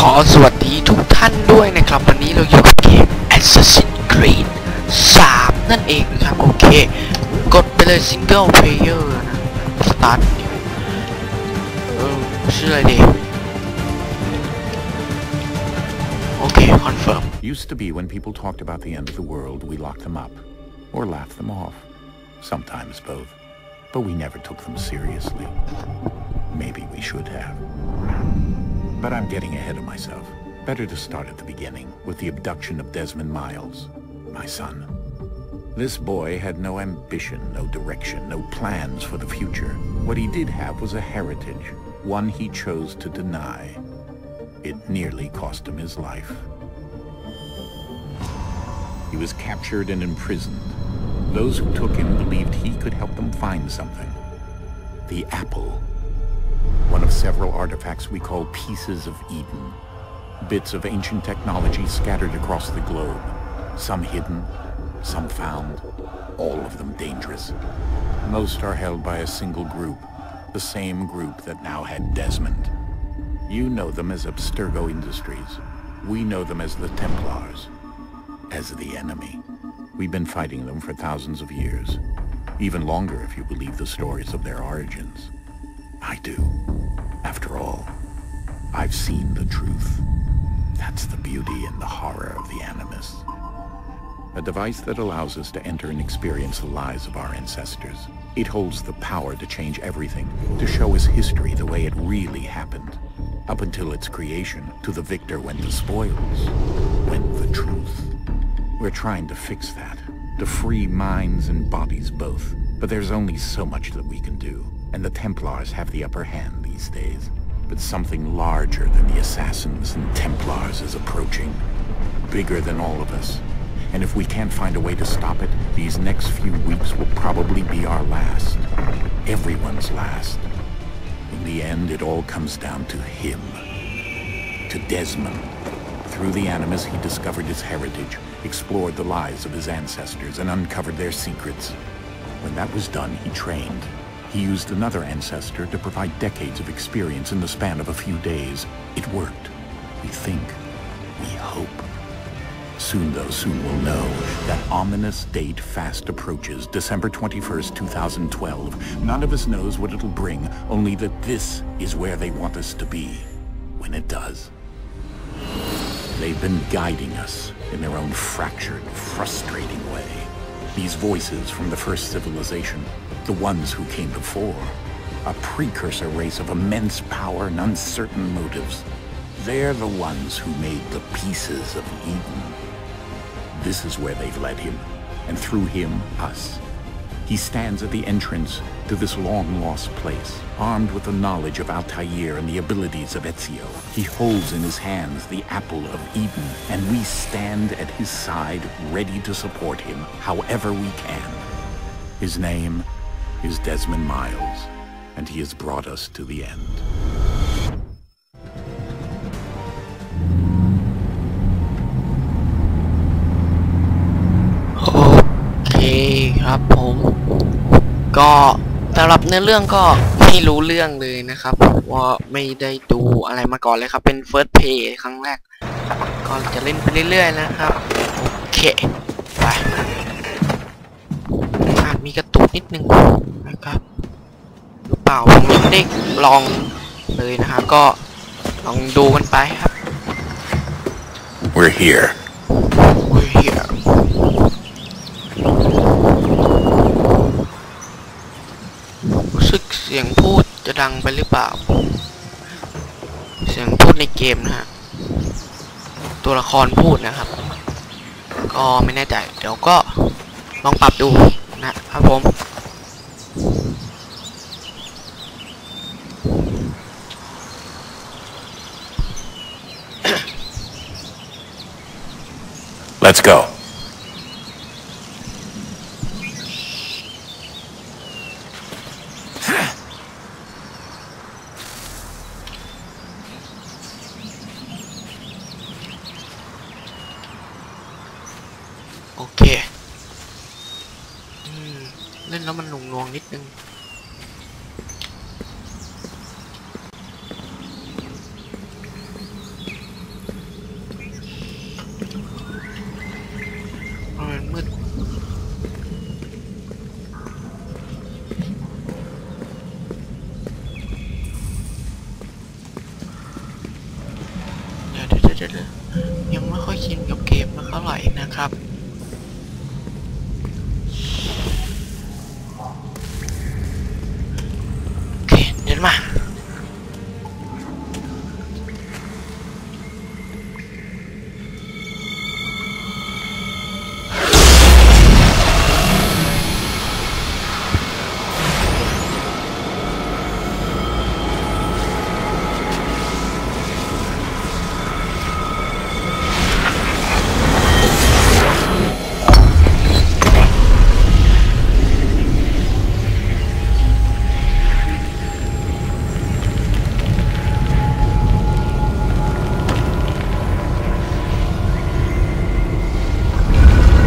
ขอสวัสดีทุกท่านด้วยนะครับวันนี้เราอยู่กับเกม Assasin 3 นั่นเองนะครับโอเคกดไปเลย Single Player นะ Start New ชื่ออะไรดีโอเค Confirm Used to be when people talked about the end of the world, we locked them up or laughed them off. Sometimes both. But we never took them seriously. Maybe we should have. But I'm getting ahead of myself. Better to start at the beginning, with the abduction of Desmond Miles, my son. This boy had no ambition, no direction, no plans for the future. What he did have was a heritage, one he chose to deny. It nearly cost him his life. He was captured and imprisoned. Those who took him believed he could help them find something. The apple. One of several artifacts we call pieces of Eden. Bits of ancient technology scattered across the globe. Some hidden, some found, all of them dangerous. Most are held by a single group, the same group that now had Desmond. You know them as Abstergo Industries. We know them as the Templars, as the enemy. We've been fighting them for thousands of years, even longer if you believe the stories of their origins. I do. After all, I've seen the truth. That's the beauty and the horror of the Animus. A device that allows us to enter and experience the lives of our ancestors. It holds the power to change everything, to show us history the way it really happened. Up until its creation, to the victor went the spoils, went the truth. We're trying to fix that, to free minds and bodies both. But there's only so much that we can do, and the Templars have the upper hand these days. But something larger than the Assassins and Templars is approaching, bigger than all of us. And if we can't find a way to stop it, these next few weeks will probably be our last. Everyone's last. In the end, it all comes down to him. To Desmond. Through the Animus, he discovered his heritage, explored the lives of his ancestors, and uncovered their secrets. When that was done, he trained. He used another ancestor to provide decades of experience in the span of a few days. It worked. We think. We hope. Soon, though, soon we'll know. That ominous date fast approaches, December 21st, 2012. None of us knows what it'll bring, only that this is where they want us to be, when it does. They've been guiding us in their own fractured, frustrating way. These voices from the first civilization, the ones who came before, a precursor race of immense power and uncertain motives. They're the ones who made the pieces of Eden. This is where they've led him, and through him, us. He stands at the entrance to this long-lost place, armed with the knowledge of Altair and the abilities of Ezio. He holds in his hands the apple of Eden, and we stand at his side, ready to support him however we can. His name is Desmond Miles, and he has brought us to the end. โอเคครับผมก็สำหรับเนื้อเรื่องก็ไม่รู้เรื่องเลยนะครับว่าไม่ได้ดูอะไรมาก่อนเลยครับเป็น First Play ครั้งแรกก็จะเล่นไปเรื่อยๆนะครับโอเคไปอาจมีกระตุกนิดนึงนะครับหรือเปล่าผมไม่ได้ลองเลยนะครับก็ลองดูกันไปครับ We're here. We're hereรู้สึกเสียงพูดจะดังไปหรือเปล่าเสียงพูดในเกมนะฮะตัวละครพูดนะครับก็ไม่แน่ใจเดี๋ยวก็ลองปรับดูนะครับผม Let's go.โอเคเล่นแล้วมันหน่วงๆนิดนึง โ มันมืดเดี๋ยวยังไม่ค่อยชินกับเกมเท่าไหร่นะครับโอเคเดินมา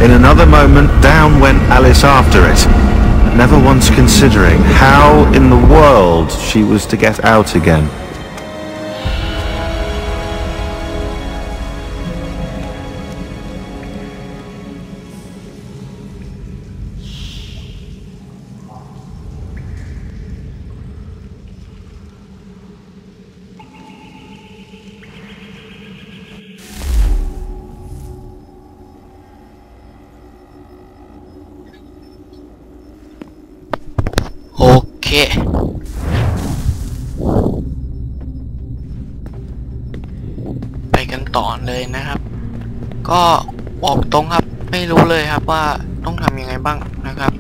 In another moment, down went Alice after it, never once considering how in the world she was to get out again.โอเคไปกันต่อเลยนะครับก็บอกตรงครับไม่รู้เลยครับว่าต้องทำยังไงบ้างนะครับ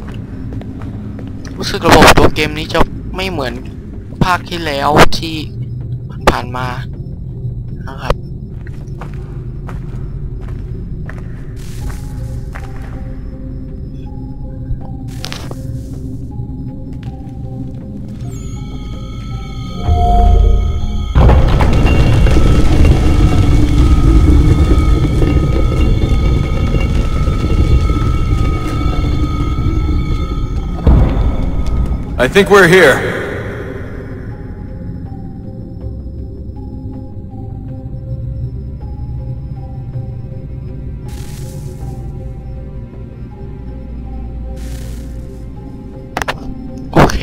รู้สึกระบบตัวเกมนี้จะไม่เหมือนภาคที่แล้วที่ผ่านมานะครับ I think we're here. โอเค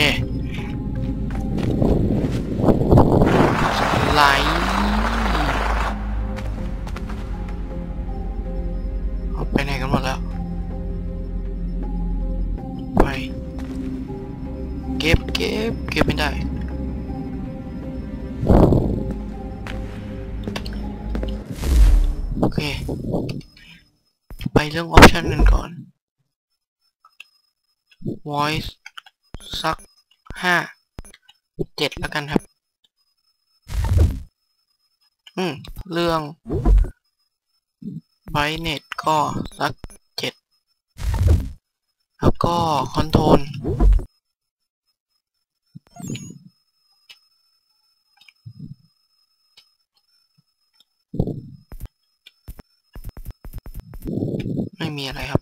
ไลท์เอาไปไหนกันหมดแล้วไปเก็บไม่ได้โอเคไปเรื่องออปชันกันก่อน voice สัก7แล้วกันครับเรื่อง brightness ก็สัก7แล้วก็ controlไม่มีอะไรครับ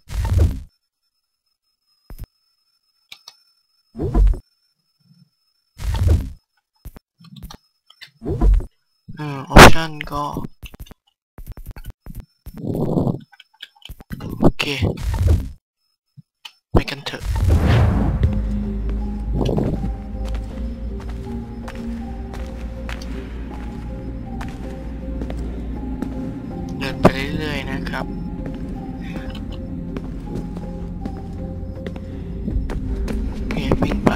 ออปชันก็โอเคไปกันเถอะเดินไปเรื่อยๆนะครับโอเควิ่งไป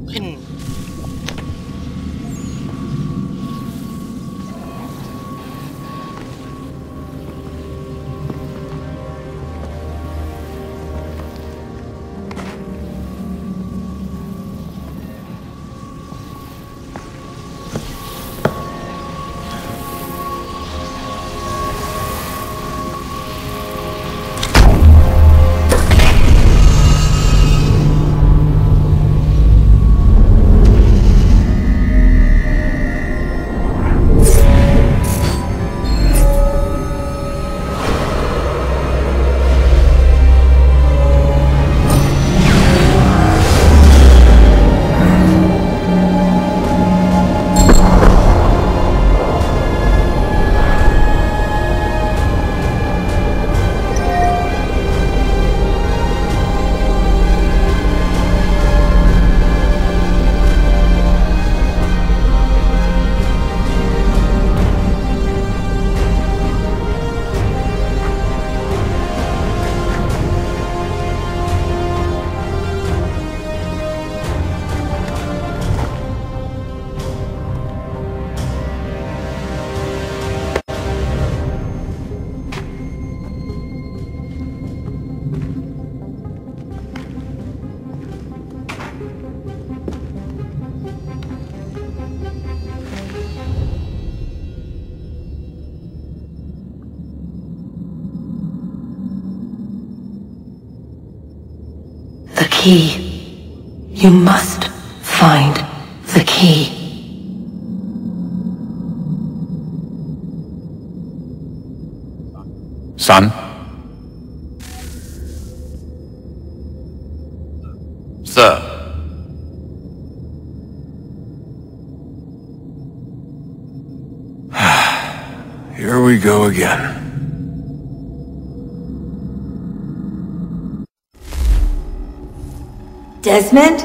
ขึ้น key. You must find the key. Son? Sir. Here we go again. Desmond?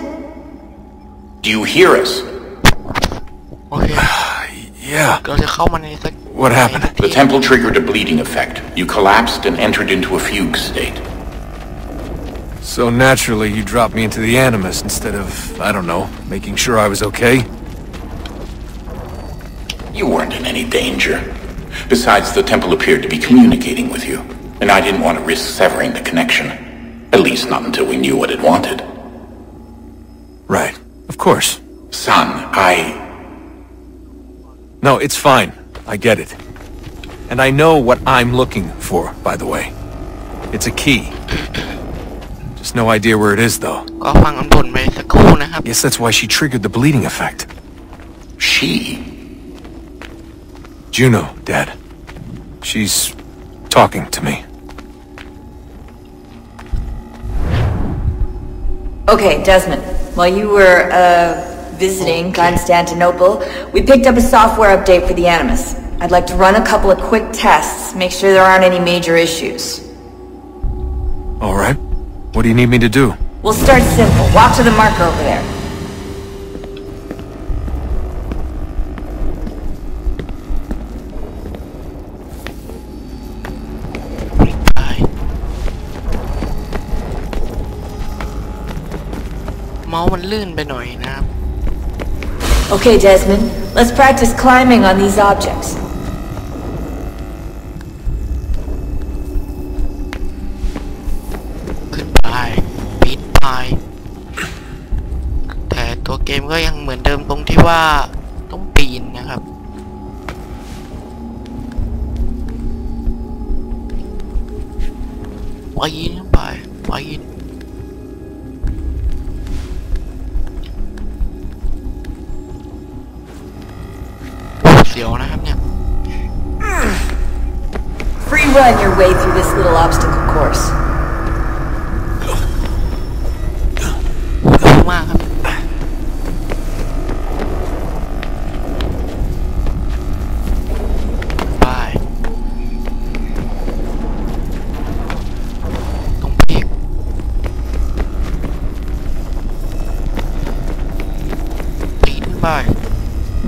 Do you hear us? โอเค Yeah. เราจะเข้ามาในสัก What happened? The temple triggered a bleeding effect. You collapsed and entered into a fugue state. So naturally, you dropped me into the Animus instead of, I don't know, making sure I was okay? You weren't in any danger. Besides, the temple appeared to be communicating with you, and I didn't want to risk severing the connection. At least not until we knew what it wanted. Right. Of course. Son, No, it's fine. I get it. And I know what I'm looking for, by the way. It's a key. Just no idea where it is, though. ก็ฟังกันบ่นไปสักครู่นะครับ Guess that's why she triggered the bleeding effect. She? Juno, Dad. She's talking to me. Okay, Desmond. While you were, visiting Constantinople, we picked up a software update for the Animus. I'd like to run a couple of quick tests, make sure there aren't any major issues. All right. What do you need me to do? We'll start simple. Walk to the marker over there. เมาส์มันลื่นไปหน่อยนะครับ Okay, Desmond. Let's practice climbing on these objects. ขึ้นไปปีนไปแต่ตัวเกมก็ยังเหมือนเดิมตรงที่ว่าต้องปีนนะครับปีนไปปีนเสียวนะครับเนี่ย Free run your way through this little obstacle course. เร็วมากครับไปต้องพลิกปีนไป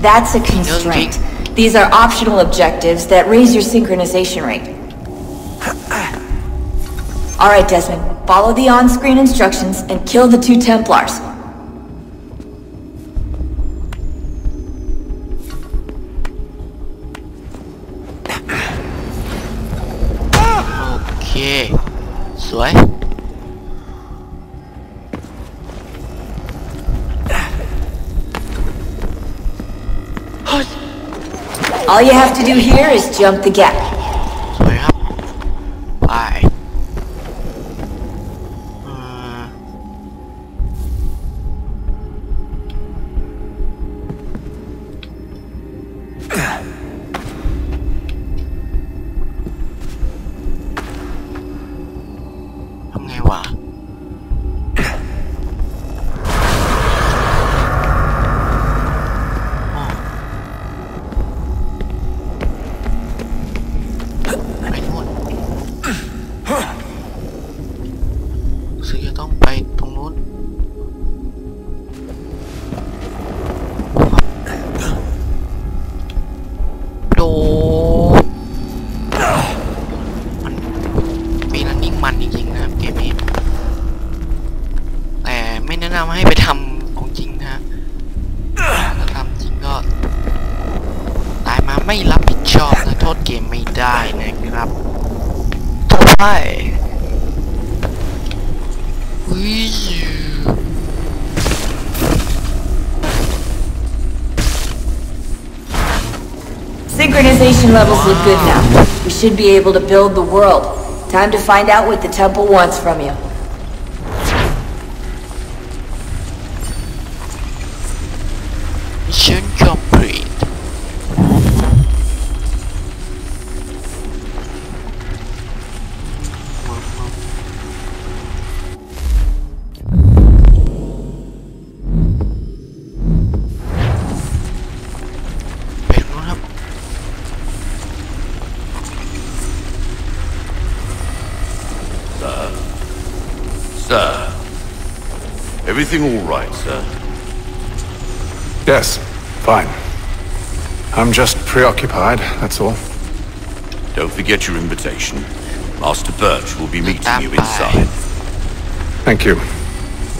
That's a constraint. These are optional objectives that raise your synchronization rate. Alright, Desmond. Follow the on-screen instructions and kill the 2 Templars. Okay. สวย All you have to do here is jump the gap. สวยครับไปทำไงวะไปนู่นรู้สึกจะต้องไปตรงนู้นโดมันปีนั้นนิ่งมันจริงๆนะครับเกมนี้แต่ไม่แนะนำให้ไปทำของจริงนะฮะถ้าทำจริงก็ตายมาไม่รับผิดชอบนะโทษเกมไม่ได้นะครับต่อไปSynchronization levels look good now. We should be able to build the world. Time to find out what the temple wants from you. Mission complete เป็นนู้นครับ Sir. Everything all right, sir? Yes, fine. I'm just preoccupied, that's all. Don't forget your invitation. Master Birch will be meeting you inside. Thank you.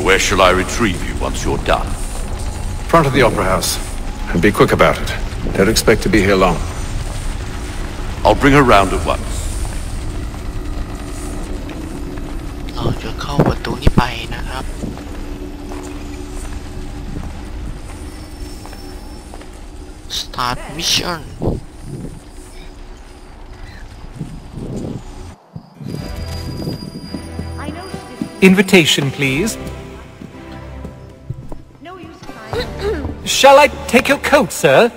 Where shall I retrieve you once you're done? Front of the Opera House. And be quick about it. Don't expect to be here long. I'll bring her round at once. เราจะเข้าประตูนี้ไปนะครับ Start mission Invitation, please. Shall I take your coat, sir?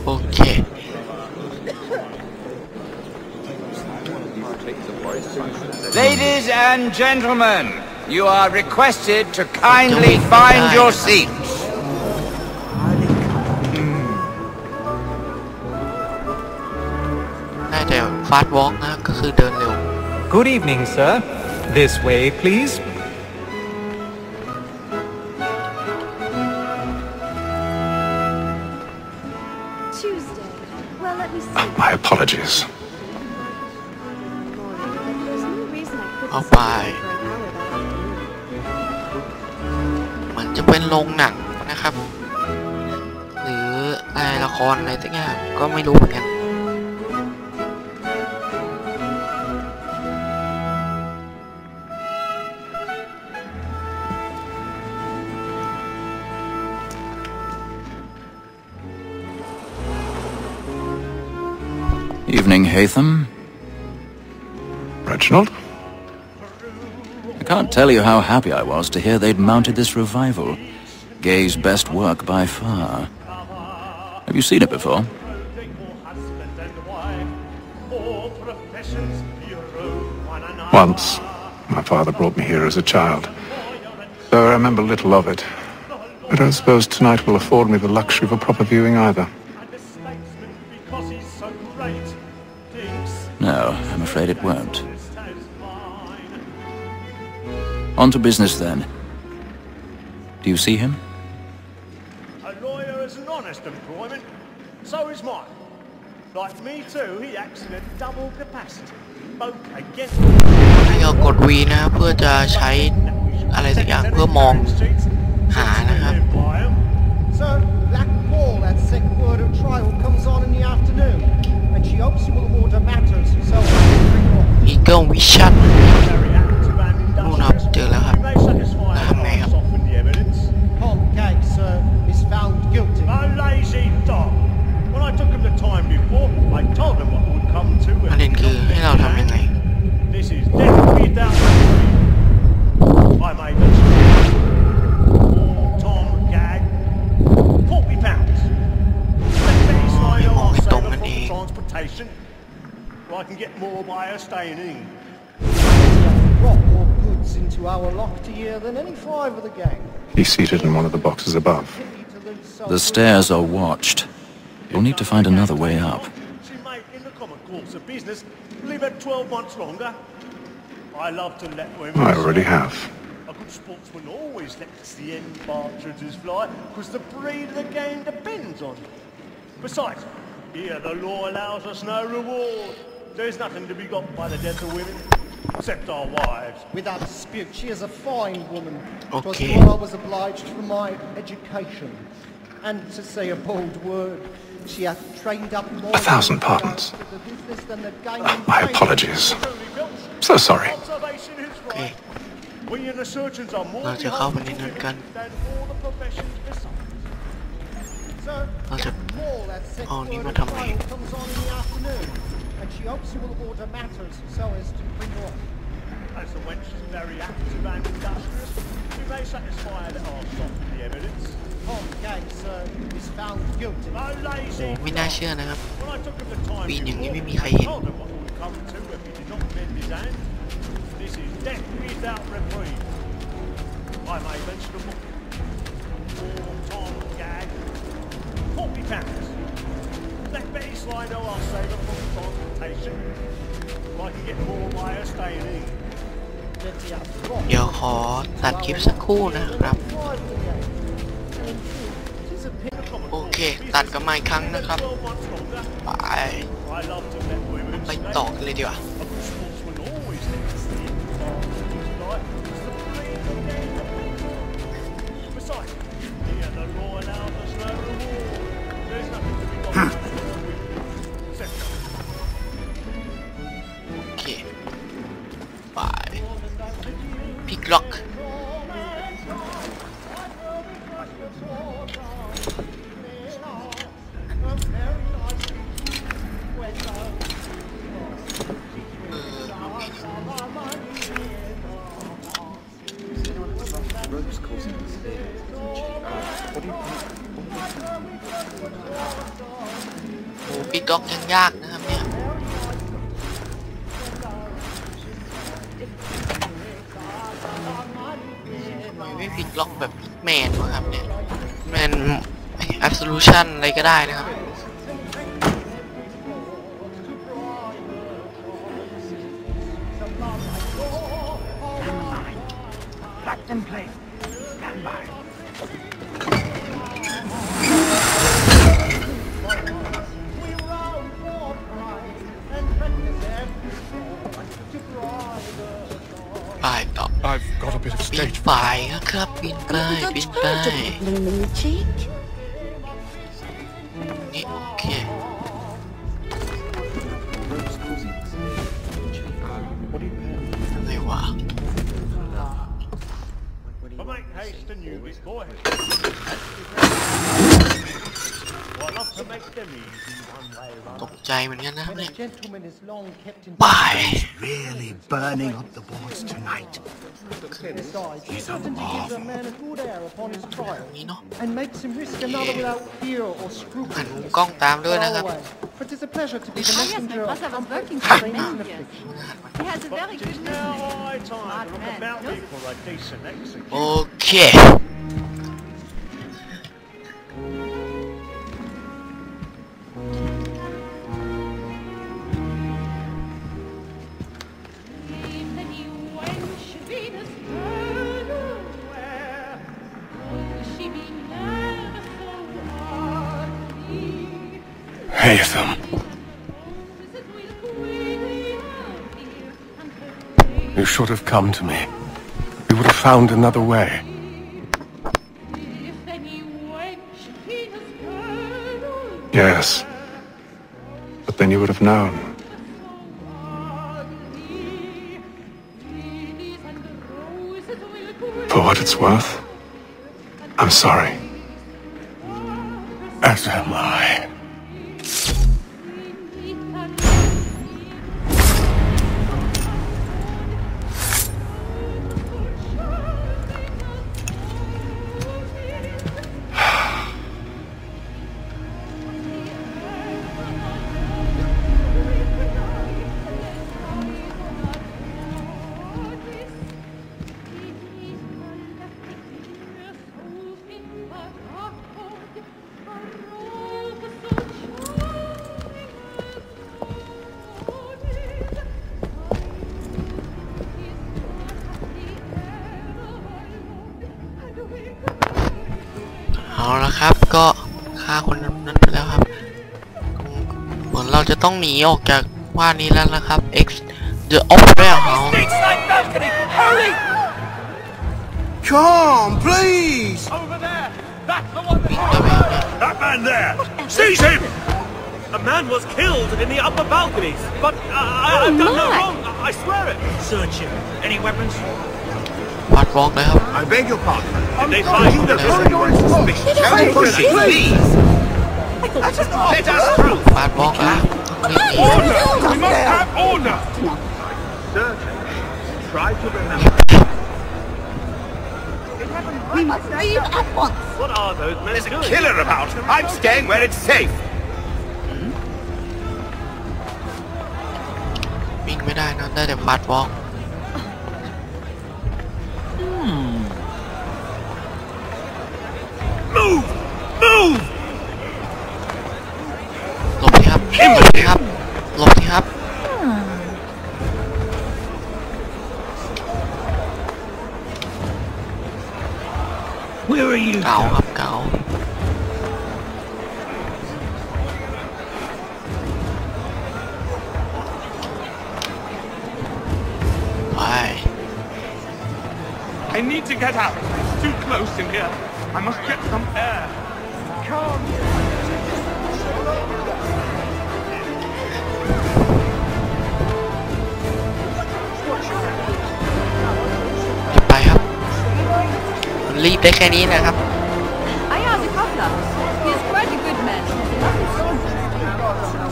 Okay. Ladies and gentlemen, you are requested to kindly find your seats. ได้แต่ฟาสต์วอล์กนะก็คือเดินเร็ว Good evening, sir. This way, please. Tuesday. Well, let me see. My apologies. There's no reason I couldn't I'll stay buy. for an hour that afternoon. มันจะเป็นโรงหนังนะครับ หรืออะไรละครอะไรสักอย่างก็ไม่รู้เหมือนกัน Evening, Haytham. Reginald? I can't tell you how happy I was to hear they'd mounted this revival. Gay's best work by far. Have you seen it before? Once. My father brought me here as a child. So I remember little of it. I don't suppose tonight will afford me the luxury of a proper viewing either. No, I'm afraid it won't. On to business then. Do you see him? A lawyer is an honest employment. So is mine. Like me too, he acts in a double capacity. Both against ให้เรากด V นะเพื่อจะใช้อะไรสักอย่างเพื่อมองหานะครับ Sir, Black Paul had sick word of trial comes on in the afternoon, and she hopes you will order matters so Eagle Vision นู่นครับเจอแล้วครับแล้วทำไงครับ Paul Gag, sir, is found guilty. A lazy dog. When I took him the time before, I told him what would come to ประเด็นคือให้เราทำยังไง This is definitely without I made this. Tom Gag, £40. I'll save her for transportation. Or I can get more by her staying in. Brought more goods into our locked year than any five of the gang. He's seated in one of the boxes above. The stairs are watched. You'll need to find another way up. She may, in the common course of business, live at 12 months longer. I love to let women... I already have. A good sportsman always lets the end partridges fly, because the breed of the game depends on it. Besides, here the law allows us no reward. There's nothing to be got by the death of women, except our wives. Without dispute, she is a fine woman. Okay. It was what I was obliged for my education. And to say a bold word, she hath trained up more... 1,000 pardons. ...to the business than the game... My apologies. So sorry. Observation is right. We and the surgeons are more เราจะเข้าไปในนั้นกัน than all the professions besides. Sir, เราจะ Paul had sick เอานี้ word มา of ทำไม trial comes on in the afternoon, and and she hopes you will order matters so as to bring off. As the wench is very active and industrious, we may satisfy that our soften the evidence. Tom Gates is found guilty. No โอ้ lazy. ไม่น่าเชื่อนะครับ When I took him the time ปีนอย่างนี้ before, ไม่มีใคร I เห็น told him what would come to if he did not bend his hand. This is death without reprieve. I may mention a book. Tom Gag. £40. Let Betty Sly know I'll save her from transportation. If I can get more by her staying in. เดี๋ยวขอตัดคลิปสักครู่นะครับ โอเคตัดกันมาอีกครั้งนะครับไปต่อกันเลยดีกว่าโอเคไปพิกล็อกปิดล็อกยังยากนะครับเนี่ยทำไมไม่ปิดล็อกแบบแมนวะครับเนี่ยแมน Absolution อะไรก็ได้นะครับI've got a bit of ปีน stage ป่ายครับปีนป่ายปีนป่ายนี่โอเคอะไรวะ Make haste and you be boy. Well, love to make them easy one way or ตกใจเหมือนกันนะเนี่ย Gentleman is long kept in ป่าย Really burning up the boards tonight. Besides, he doesn't give a man a good air upon his trial นี้เนาะ and makes him risk another without fear or scruple. หันมุมกล้องตามด้วยนะครับ But it's a pleasure to be the messenger of brother was working comfort for and many pain and years. affliction. He has a very But good it's now memory. high time to look man, about me no? for a decent execution. โอเค Hate them. You should have come to me. We would have found another way. Yes. But then you would have known. For what it's worth, I'm sorry. As am I.เอาละครับก็ฆ่าคนนั้นไปแล้วครับเหมือนเราจะต้องหนีออกจากว่านี้แล้วนะครับ X The Opera House Come, please! Over there! That's the one that man there! Seize him! A man was killed in the upper balconies, but I've done no wrong, I swear it! Search him. Any weapons? วัดวอล์กเลยครับ I beg your pardon. Did they find The corridor is closed. Shall we proceed, please? Let us through! บาดบล็อกแล้ว Order! We must have order! Try to remember. We must leave at once. What are those men There's a doing? killer about! I'm staying where it's safe! วิ่งไม่ได้นะได้แต่บาดบล็อกMove! Move! หลบสิครับหลบสิครับหลบสิครับ Where are you? เก่าครับเก่าไป I need to get out. It's too close in here. I must get some air. Come. ไปครับมันรีบได้แค่นี้นะครับ Ayaz the cobbler. He is quite a good man.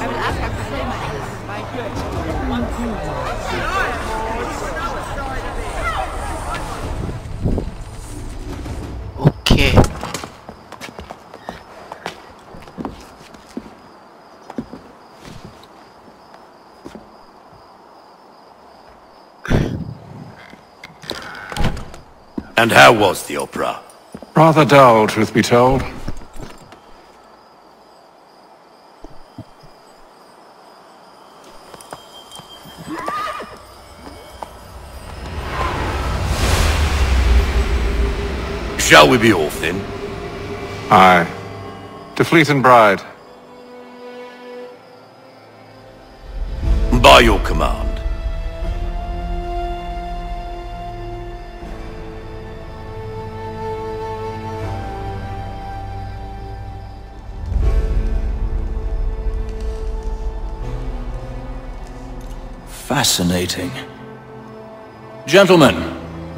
I will ask Dr. Suleiman byโอเค And how was the opera? Rather dull, truth be told. Shall we be off then? Aye. To Fleet and Bride. By your command. Fascinating. Gentlemen,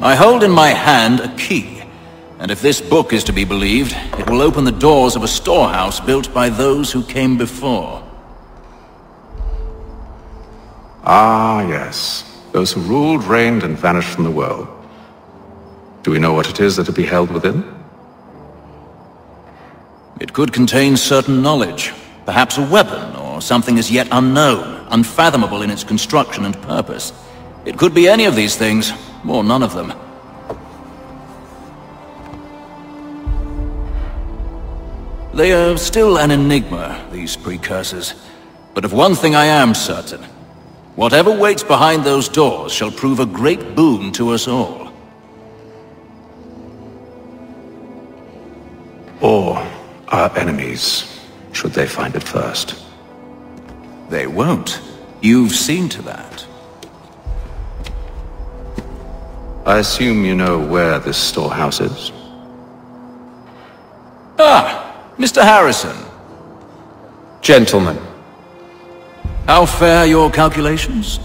I hold in my hand a key, and if this book is to be believed, it will open the doors of a storehouse built by those who came before. Ah, yes. Those who ruled, reigned, and vanished from the world. Do we know what it is that to be held within? It could contain certain knowledge, perhaps a weapon, or something as yet unknown, unfathomable in its construction and purpose. It could be any of these things, or none of them. They are still an enigma, these precursors. But of one thing I am certain. Whatever waits behind those doors shall prove a great boon to us all. Or our enemies, should they find it first. They won't. You've seen to that. I assume you know where this storehouse is? Ah, Mr. Harrison. Gentlemen. How fair your calculations?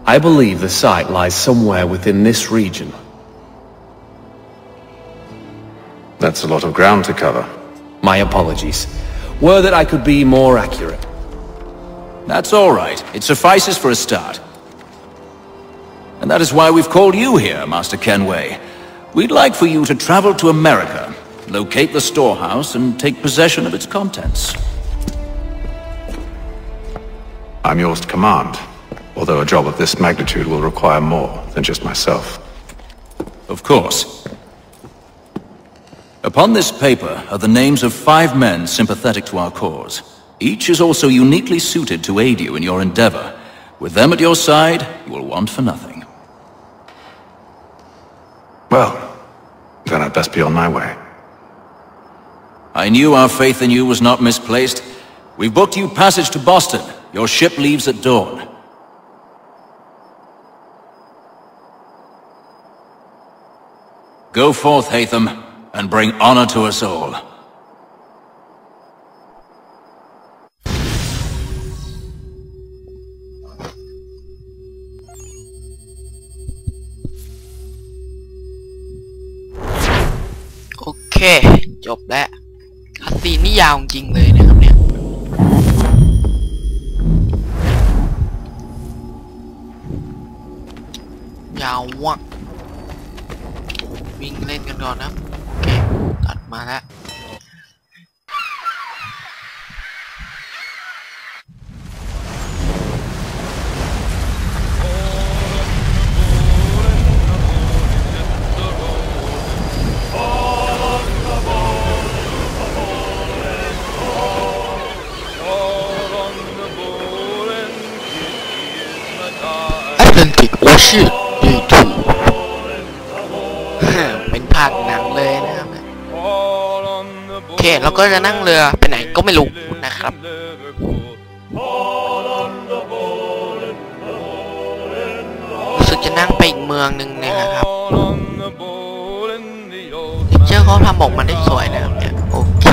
I believe the site lies somewhere within this region. That's a lot of ground to cover. My apologies. Were that I could be more accurate. That's all right. It suffices for a start. And that is why we've called you here, Master Kenway. We'd like for you to travel to America, locate the storehouse, and take possession of its contents. I'm yours to command, although a job of this magnitude will require more than just myself. Of course. Upon this paper are the names of 5 men sympathetic to our cause. Each is also uniquely suited to aid you in your endeavor. With them at your side, you will want for nothing. Well, then I'd best be on my way. I knew our faith in you was not misplaced. We've booked you passage to Boston. Your ship leaves at dawn. Go forth, Hatham, and bring honor to us all. Okay, จบแล้วคัสซีนนี่ ยาวจริงเลยนะครับเนี่ยยาวว่ะวิ่งเล่นกันก่อนนะโอเคตัดมาแล้ว我是旅途เป็นภาคหนังเลยนะครับโอเคเราก็จะนั่งเรือไปไหนก็ไม่รู้นะครับรู้สึกจะนั่งไปอีกเมืองหนึ่งนะครับเจ้าเขาทำออกมาได้สวยนะครับเนี่ยโอเค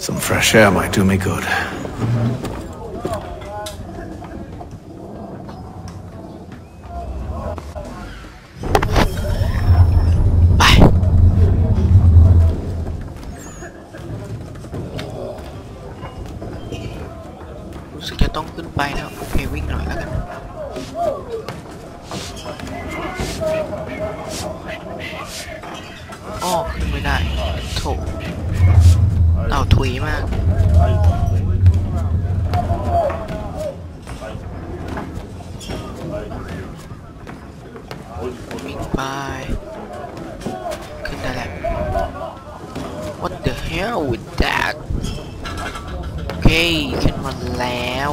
Some fresh air might do me good. ไปรู้สึกจะต้องขึ้นไปแล้วโอเควิ่งหน่อยแล้วกันอ้อขึ้นไม่ได้โถเต่าถุยมากวิ่งไปขึ้นได้แล้ว What the hell with that โอเคขึ้นมาแล้ว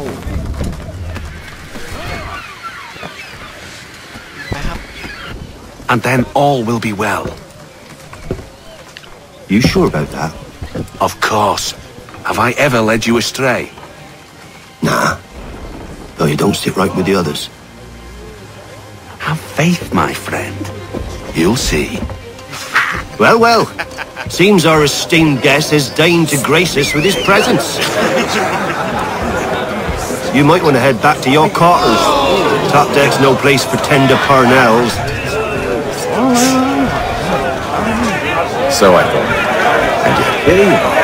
ไปครับ And then all will be well. You sure about that? Of course. Have I ever led you astray? Nah. Though you don't sit right with the others. Have faith, my friend. You'll see. Well, well. Seems our esteemed guest has deigned to grace us with his presence. You might want to head back to your quarters. Top deck's no place for tender parnells. So I thought. And yet here you are.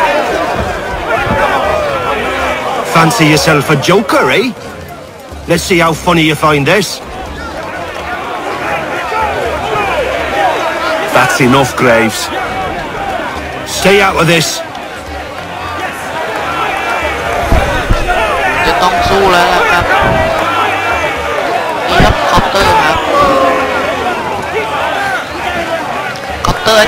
Fancy yourself a joker, eh? Let's see how funny you find this. That's enough, Graves. Stay out of this. จะต้องสู้แล้วล่ะครับนี่ครับคอปเตอร์ครับคอปเตอร์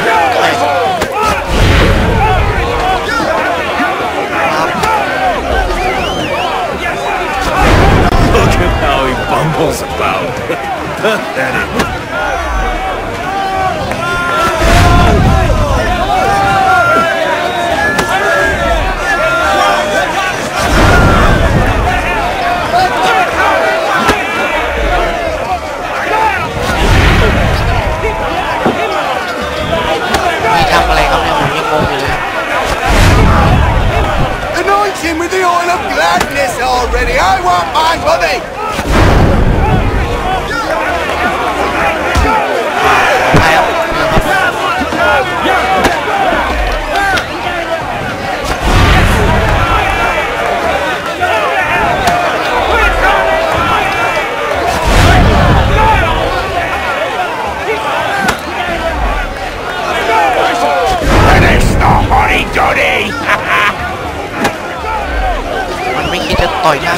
Look at how he bumbles about. Pathetic. ทำอะไรครับเนี่ยผมยังงงอยู่เลย Anoint him with the oil of gladness already. I want my money. ไปมันไม่คิดจะต่อยหน้า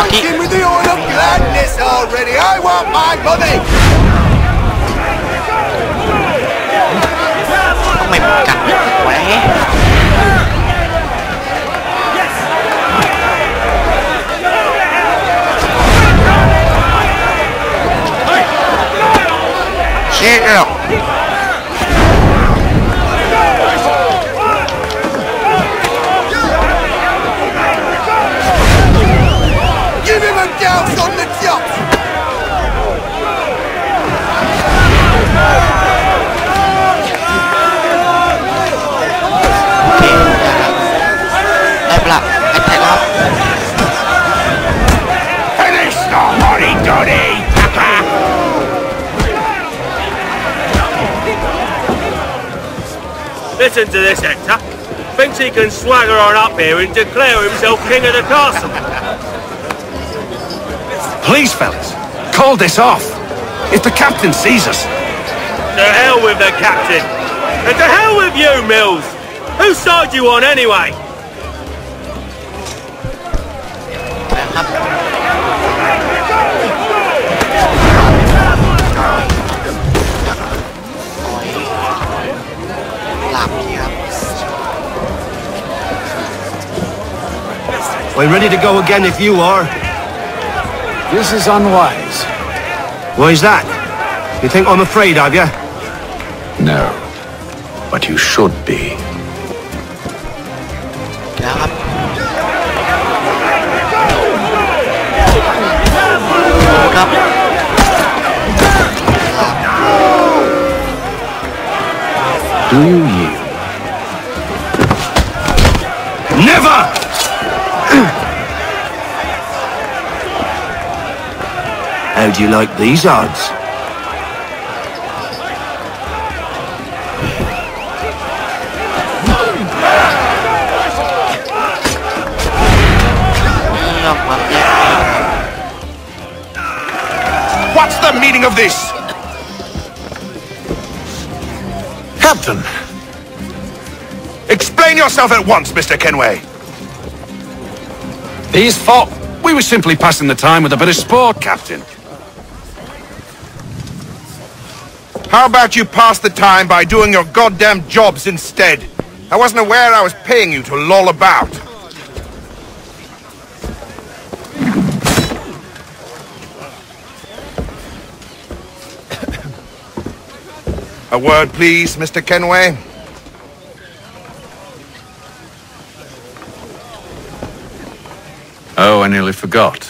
Fighting with the oil of gladness already. I want my money. ทำไมมันกัดไว้เชี่ย Give him a douse on the top. ได้ปะแอตแทกครับ Finish the horny doddy. Listen to this, Hector. Thinks he can swagger on up here and declare himself king of the castle. Please, fellas, call this off. If the captain sees us... To hell with the captain. And to hell with you, Mills. Whose side you on, anyway? นะครับหลับนี่ครับ We're ready to go again if you are. This is unwise. Why's that? You think I'm afraid of you? No. But you should be. แล้วครับครับ Do you yield? Never! How do you like these odds? What's the meaning of this? Captain! Explain yourself at once, Mr. Kenway. His fault. We were simply passing the time with a bit of sport, Captain. How about you pass the time by doing your goddamn jobs instead? I wasn't aware I was paying you to loll about. A word, please, Mr. Kenway. Oh, I nearly forgot.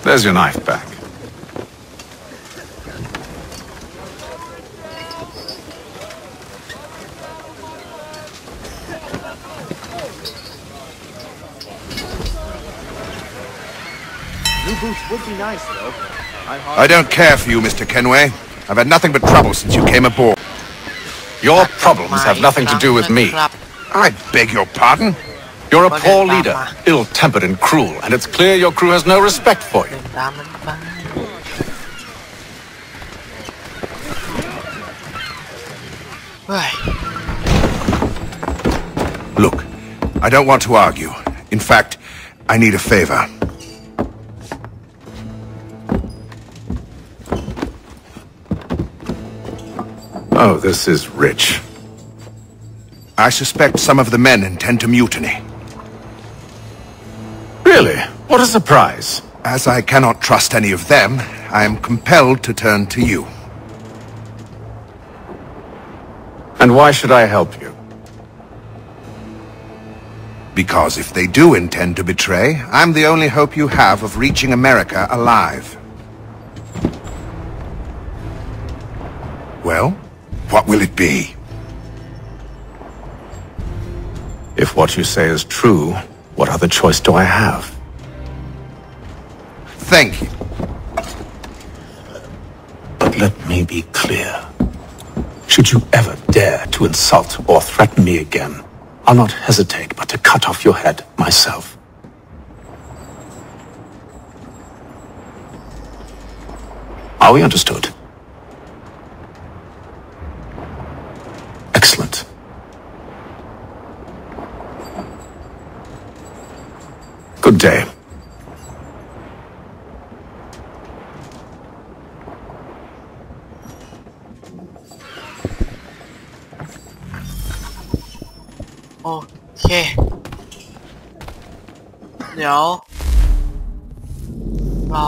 There's your knife back. New boots would be nice, though. I don't care for you, Mr. Kenway. I've had nothing but trouble since you came aboard. Your problems have nothing to do with me. I beg your pardon? You're a poor leader, ill-tempered and cruel, and it's clear your crew has no respect for you. Look, I don't want to argue. In fact, I need a favor. Oh, this is rich. I suspect some of the men intend to mutiny. Really? What a surprise. As I cannot trust any of them, I am compelled to turn to you. And why should I help you? Because if they do intend to betray, I'm the only hope you have of reaching America alive. Well, what will it be? If what you say is true, what other choice do I have? Thank you. But let me be clear. Should you ever dare to insult or threaten me again, I'll not hesitate but to cut off your head myself. Are we understood? Excellent. Good day. โอเคเดี๋ยวเรา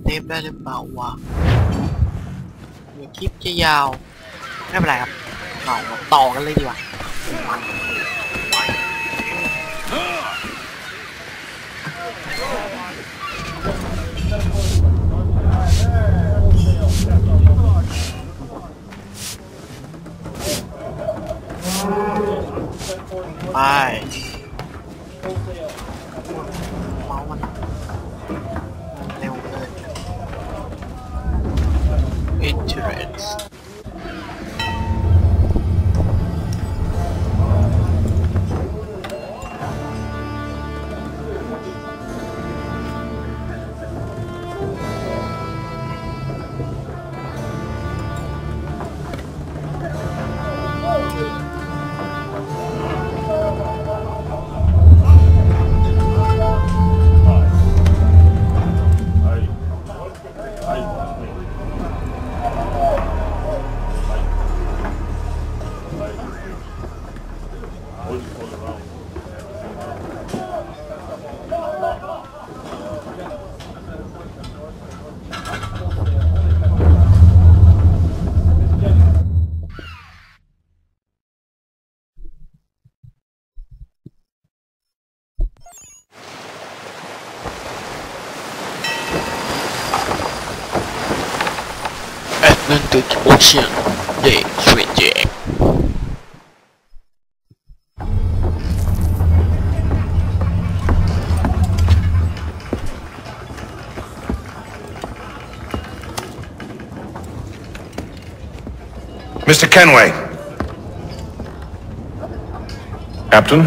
เทปได้หรือเปล่าวะเดี๋ยวคลิปจะยาวไม่เป็นไรครับเราต่อกันเลยดีกว่าไปเมาส์มันเร็วเลย Interest Atlantic Ocean DtrGamer Mr. Kenway. Captain?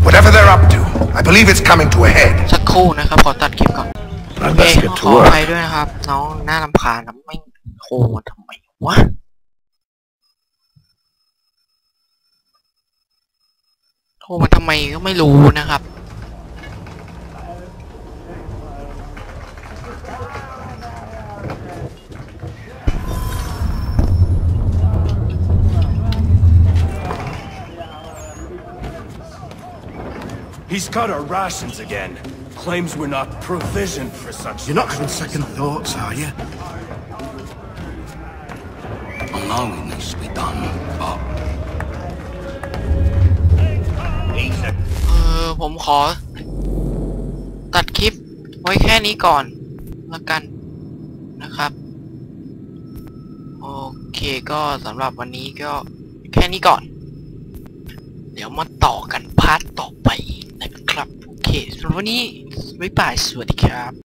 Whatever they're up to, I believe it's coming to a head. สักครู่นะครับขอตัดคลิปก่อนโอเคขออภัยด้วยนะครับน้องน่ารำคาญนะไม่โทรมาทำไมวะโทรมาทำไมก็ไม่รู้นะครับ He's cut our rations again. Claims we're not provisioned for such. You're not having second thoughts, are you? I know it needs to be done, but... ผมขอตัดคลิปไว้แค่นี้ก่อนละกันนะครับโอเคก็สำหรับวันนี้ก็แค่นี้ก่อนเดี๋ยวมาต่อกันพาร์ทต่อไปนะครับโอเคสำหรับวันนี้บ๊ายบายสวัสดีครับ